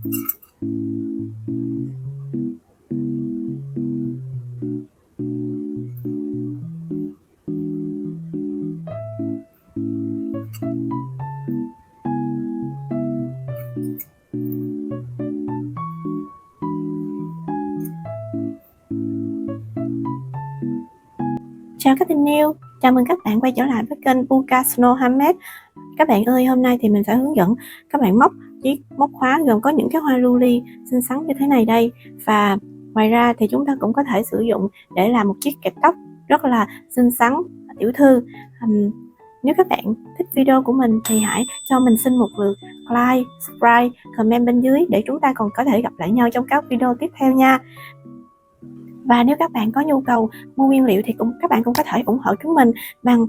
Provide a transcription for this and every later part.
Chào các tình yêu, chào mừng các bạn quay trở lại với kênh Puka Snow Handmade. Các bạn ơi, hôm nay thì mình sẽ hướng dẫn các bạn móc chiếc móc khóa gồm có những cái hoa lưu xinh xắn như thế này đây. Và ngoài ra thì chúng ta cũng có thể sử dụng để làm một chiếc kẹp tóc rất là xinh xắn, tiểu thư. Nếu các bạn thích video của mình thì hãy cho mình xin một lượt like, subscribe, comment bên dưới để chúng ta còn có thể gặp lại nhau trong các video tiếp theo nha. Và nếu các bạn có nhu cầu mua nguyên liệu thì các bạn cũng có thể ủng hộ chúng mình bằng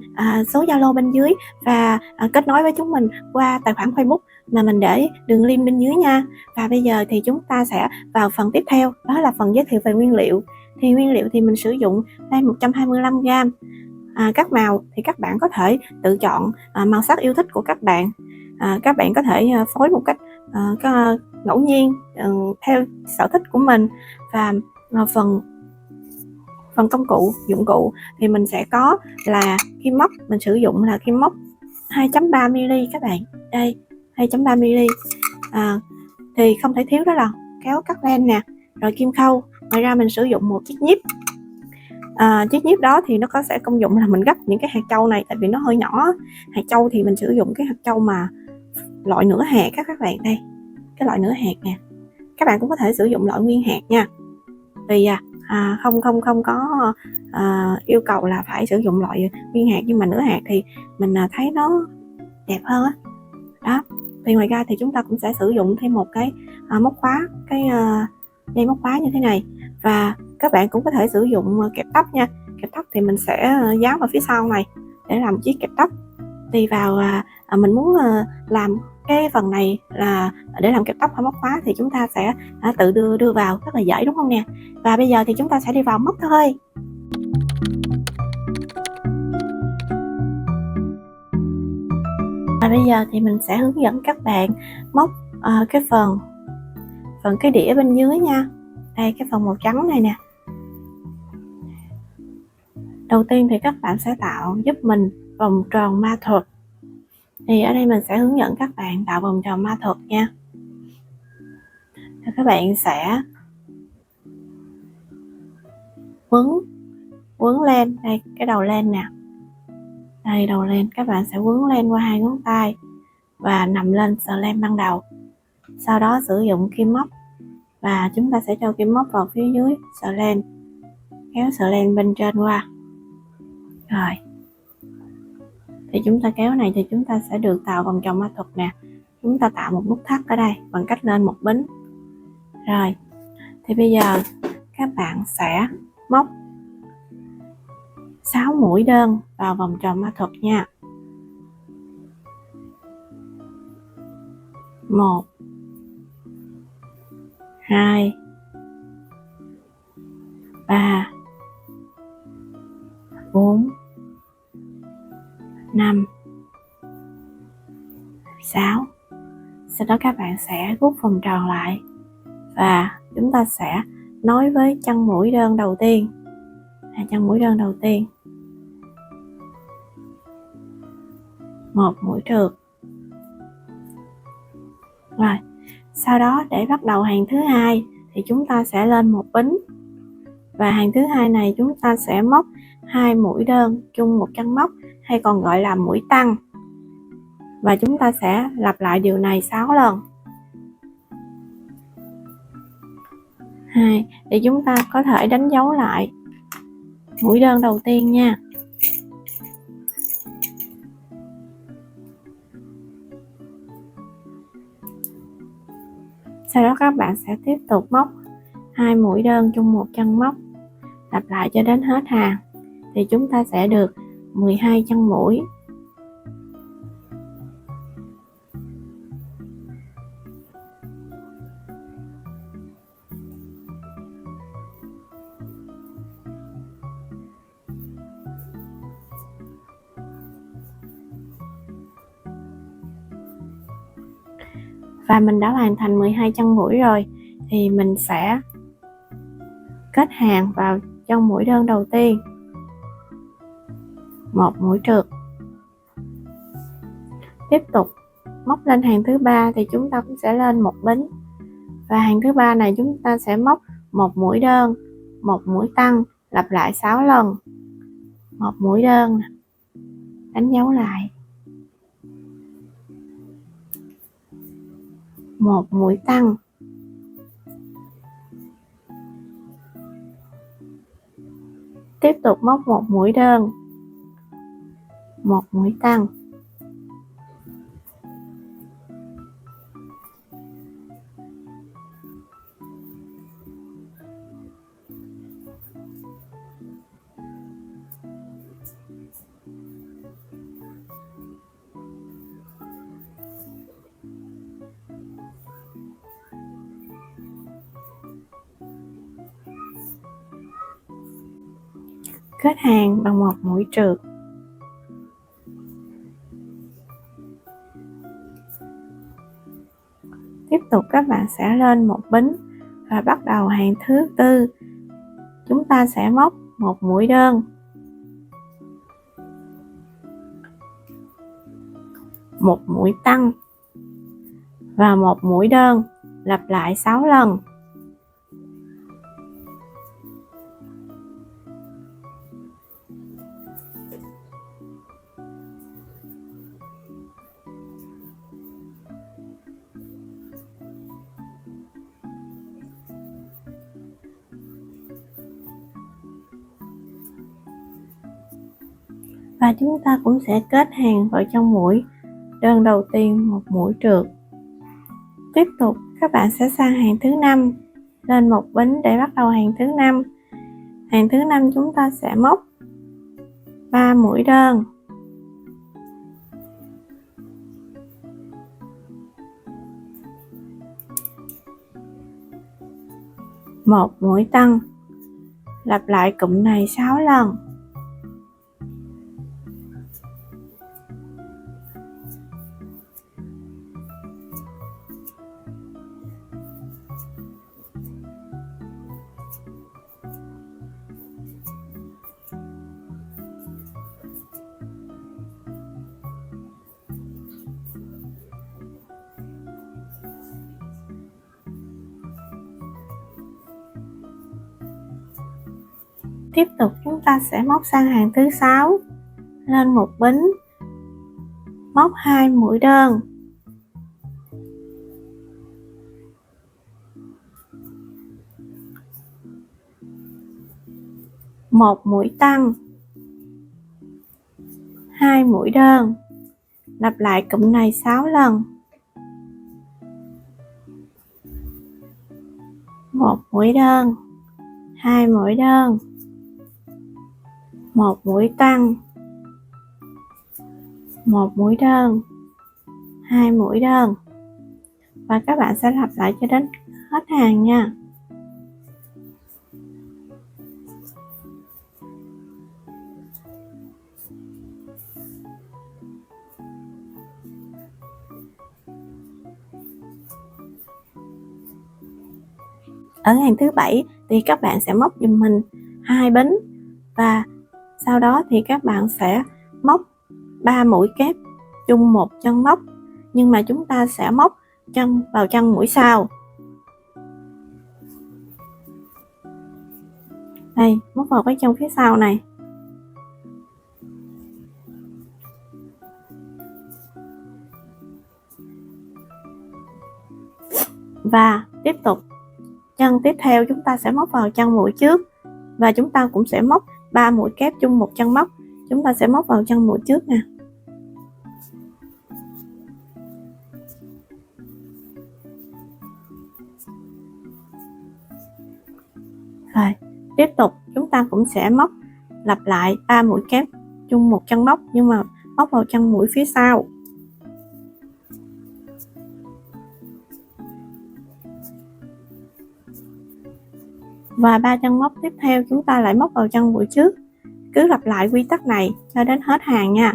số Zalo bên dưới và kết nối với chúng mình qua tài khoản Facebook mà mình để đường link bên dưới nha. Và bây giờ thì chúng ta sẽ vào phần tiếp theo, đó là phần giới thiệu về nguyên liệu. Thì nguyên liệu thì mình sử dụng đây 125g. Các màu thì các bạn có thể tự chọn màu sắc yêu thích của các bạn. Các bạn có thể phối một cách ngẫu nhiên theo sở thích của mình. Và phần công cụ, dụng cụ thì mình sẽ có là kim móc, mình sử dụng là kim móc 2.3mm các bạn. Đây, 2.3mm. Thì không thể thiếu đó là kéo cắt len nè, rồi kim khâu. Ngoài ra mình sử dụng một chiếc nhíp. Chiếc nhíp đó thì nó sẽ công dụng là mình gấp những cái hạt châu này, tại vì nó hơi nhỏ. Hạt châu thì mình sử dụng cái hạt châu mà loại nửa hạt các bạn. Đây, cái loại nửa hạt nè. Các bạn cũng có thể sử dụng loại nguyên hạt nha. Vì không có yêu cầu là phải sử dụng loại nguyên hạt, nhưng mà nửa hạt thì mình thấy nó đẹp hơn á. Đó. Thì ngoài ra thì chúng ta cũng sẽ sử dụng thêm một cái móc khóa, cái dây móc khóa như thế này. Và các bạn cũng có thể sử dụng kẹp tóc nha. Kẹp tóc thì mình sẽ dán vào phía sau này để làm chiếc kẹp tóc. Tùy vào mình muốn làm cái phần này là để làm kẹp tóc hay móc khóa thì chúng ta sẽ tự đưa vào, rất là dễ đúng không nè. Và bây giờ thì chúng ta sẽ đi vào móc thôi. Và bây giờ thì mình sẽ hướng dẫn các bạn móc cái phần cái đĩa bên dưới nha. Đây, cái phần màu trắng này nè. Đầu tiên thì các bạn sẽ tạo giúp mình vòng tròn ma thuật. Thì ở đây mình sẽ hướng dẫn các bạn tạo vòng tròn ma thuật nha. Thì các bạn sẽ quấn len, đây cái đầu len nè. Đây đầu len, các bạn sẽ quấn len qua 2 ngón tay và nằm lên sờ len ban đầu. Sau đó sử dụng kim móc và chúng ta sẽ cho kim móc vào phía dưới sờ len, kéo sờ len bên trên qua. Rồi. Thì chúng ta kéo này thì chúng ta sẽ được tạo vòng tròn ma thuật nè. Chúng ta tạo một nút thắt ở đây bằng cách lên một bính. Rồi. Thì bây giờ các bạn sẽ móc 6 mũi đơn vào vòng tròn ma thuật nha. 1 2 3 4 5 6. Sau đó các bạn sẽ rút vòng tròn lại và chúng ta sẽ nối với chân mũi đơn đầu tiên. Chân mũi đơn đầu tiên, một mũi trượt. Rồi, sau đó để bắt đầu hàng thứ hai thì chúng ta sẽ lên một bính. Và hàng thứ hai này chúng ta sẽ móc 2 mũi đơn chung một chân móc, hay còn gọi là mũi tăng. Và chúng ta sẽ lặp lại điều này 6 lần. Thì chúng ta có thể đánh dấu lại mũi đơn đầu tiên nha. Sau đó các bạn sẽ tiếp tục móc 2 mũi đơn chung một chân móc, lặp lại cho đến hết hàng. Thì chúng ta sẽ được 12 chân mũi. Và mình đã hoàn thành 12 chân mũi rồi, thì mình sẽ kết hàng vào chân mũi đơn đầu tiên, một mũi trượt. Tiếp tục móc lên hàng thứ ba thì chúng ta cũng sẽ lên một bính, và hàng thứ ba này chúng ta sẽ móc một mũi đơn, một mũi tăng, lặp lại 6 lần. Một mũi đơn, đánh dấu lại, một mũi tăng, tiếp tục móc một mũi đơn, một mũi tăng, kết hàng bằng một mũi trượt. Tiếp tục các bạn sẽ lên một bính và bắt đầu hàng thứ tư. Chúng ta sẽ móc một mũi đơn, một mũi tăng và một mũi đơn, lặp lại 6 lần. Và chúng ta cũng sẽ kết hàng vào trong mũi đơn đầu tiên, một mũi trượt. Tiếp tục các bạn sẽ sang hàng thứ 5, lên một bính để bắt đầu hàng thứ 5. Hàng thứ 5 chúng ta sẽ móc 3 mũi đơn, một mũi tăng, lặp lại cụm này 6 lần. Tiếp tục chúng ta sẽ móc sang hàng thứ 6, lên một bính, móc 2 mũi đơn, một mũi tăng, 2 mũi đơn, lặp lại cụm này 6 lần. Một mũi đơn, 2 mũi đơn, một mũi tăng, một mũi đơn, 2 mũi đơn, và các bạn sẽ lặp lại cho đến hết hàng nha. Ở hàng thứ 7 thì các bạn sẽ móc giùm mình 2 bính, và sau đó thì các bạn sẽ móc 3 mũi kép chung một chân móc, nhưng mà chúng ta sẽ móc chân vào chân mũi sau. Đây, móc vào cái chân phía sau này. Và tiếp tục chân tiếp theo chúng ta sẽ móc vào chân mũi trước, và chúng ta cũng sẽ móc 3 mũi kép chung một chân móc. Chúng ta sẽ móc vào chân mũi trước nè. Rồi, tiếp tục chúng ta cũng sẽ móc lặp lại 3 mũi kép chung một chân móc, nhưng mà móc vào chân mũi phía sau. Và 3 chân móc tiếp theo chúng ta lại móc vào chân mũi trước. Cứ lặp lại quy tắc này cho đến hết hàng nha.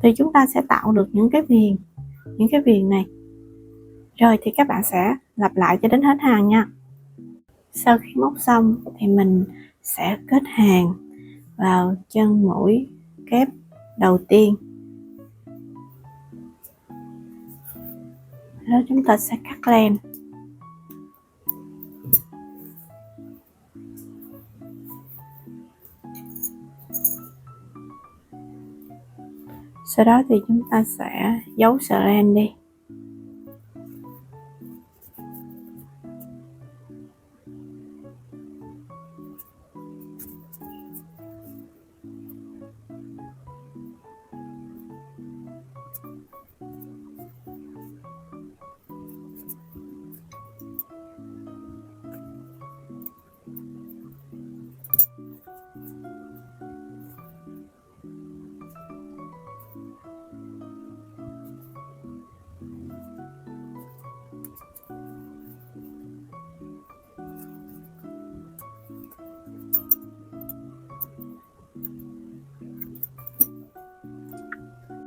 thì chúng ta sẽ tạo được những cái viền này. Rồi thì các bạn sẽ lặp lại cho đến hết hàng nha. Sau khi móc xong thì mình sẽ kết hàng vào chân mũi kép đầu tiên. Đó, chúng ta sẽ cắt len. Sau đó thì chúng ta sẽ giấu sợi len đi.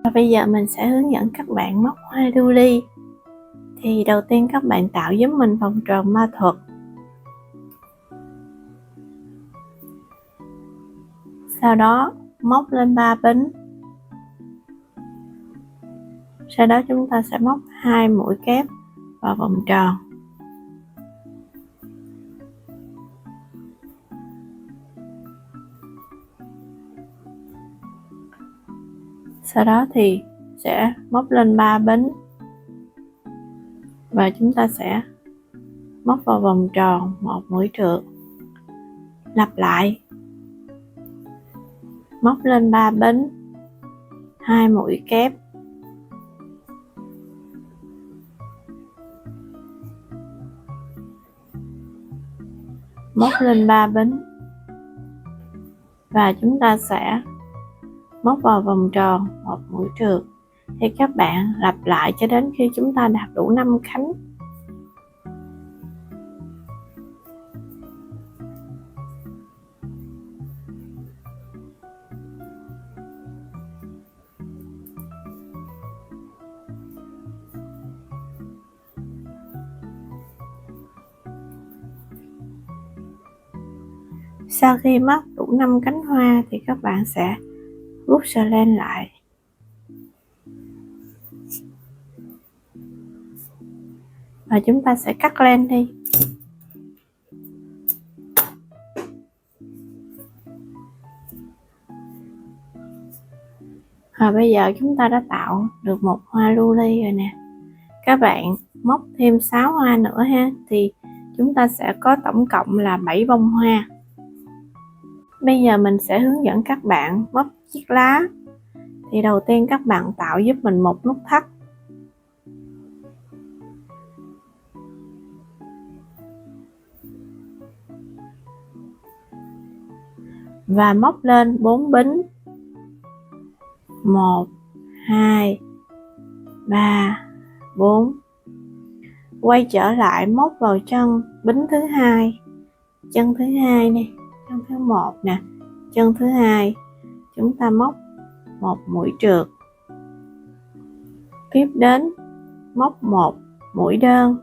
Và bây giờ mình sẽ hướng dẫn các bạn móc hoa lưu ly. Thì đầu tiên các bạn tạo giúp mình vòng tròn ma thuật. Sau đó móc lên 3 bính. Sau đó chúng ta sẽ móc 2 mũi kép vào vòng tròn. Sau đó thì sẽ móc lên 3 bính và chúng ta sẽ móc vào vòng tròn 1 mũi trượt. Lặp lại. Móc lên 3 bính, 2 mũi kép. Móc lên 3 bính và chúng ta sẽ móc vào vòng tròn 1 mũi trượt. Thì các bạn lặp lại cho đến khi chúng ta đạt đủ 5 cánh. Sau khi móc đủ 5 cánh hoa thì các bạn sẽ rút sợi len lại. Và chúng ta sẽ cắt len đi. Và bây giờ chúng ta đã tạo được một hoa lưu ly rồi nè. Các bạn móc thêm 6 hoa nữa ha, thì chúng ta sẽ có tổng cộng là 7 bông hoa. Bây giờ mình sẽ hướng dẫn các bạn móc chiếc lá. Thì đầu tiên các bạn tạo giúp mình một nút thắt. Và móc lên 4 bính. 1, 2, 3, 4. Quay trở lại móc vào chân bính thứ hai. Chân thứ hai nè, chân thứ 1 nè, chân thứ hai. Chúng ta móc 1 mũi trượt. Tiếp đến móc 1 mũi đơn.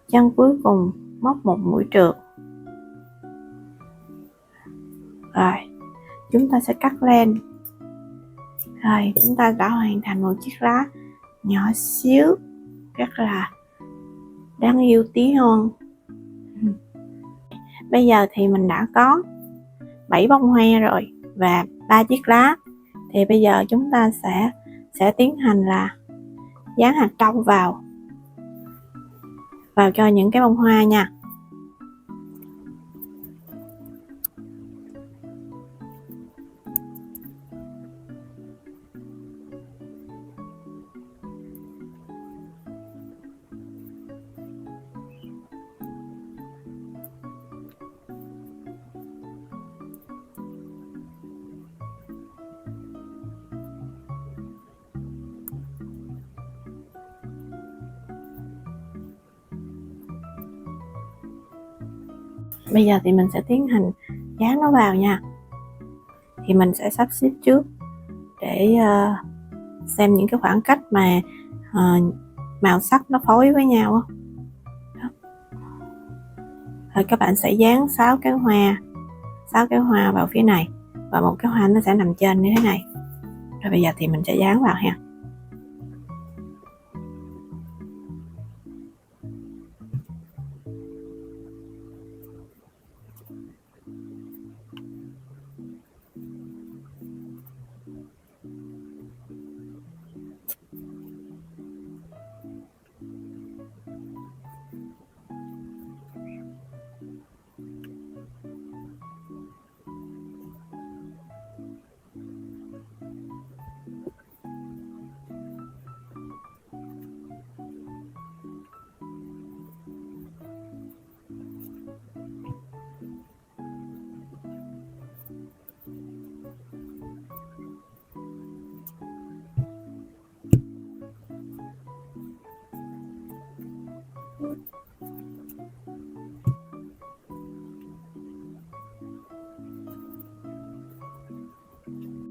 Chân cuối cùng móc 1 mũi trượt. Rồi, chúng ta sẽ cắt len. Rồi, chúng ta đã hoàn thành một chiếc lá nhỏ xíu, rất là đáng yêu tí hon. Bây giờ thì mình đã có 7 bông hoa rồi và 3 chiếc lá. Thì bây giờ chúng ta sẽ tiến hành là dán hạt trâu vào cho những cái bông hoa nha. Bây giờ thì mình sẽ tiến hành dán nó vào nha. Thì mình sẽ sắp xếp trước để xem những cái khoảng cách mà màu sắc nó phối với nhau á. Rồi các bạn sẽ dán 6 cái hoa vào phía này, và một cái hoa nó sẽ nằm trên như thế này. Rồi bây giờ thì mình sẽ dán vào ha.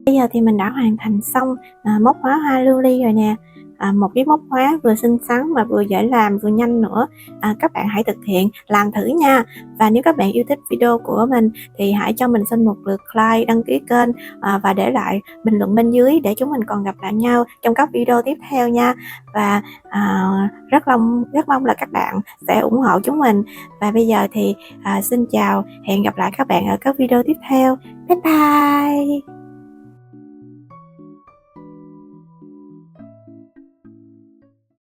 Bây giờ thì mình đã hoàn thành xong móc khóa hoa lưu ly rồi nè. Một cái móc khóa vừa xinh xắn mà vừa dễ làm vừa nhanh nữa. Các bạn hãy thực hiện làm thử nha. Và nếu các bạn yêu thích video của mình thì hãy cho mình xin một lượt like, đăng ký kênh và để lại bình luận bên dưới để chúng mình còn gặp lại nhau trong các video tiếp theo nha. Và rất mong là các bạn sẽ ủng hộ chúng mình. Và bây giờ thì xin chào, hẹn gặp lại các bạn ở các video tiếp theo. Bye bye.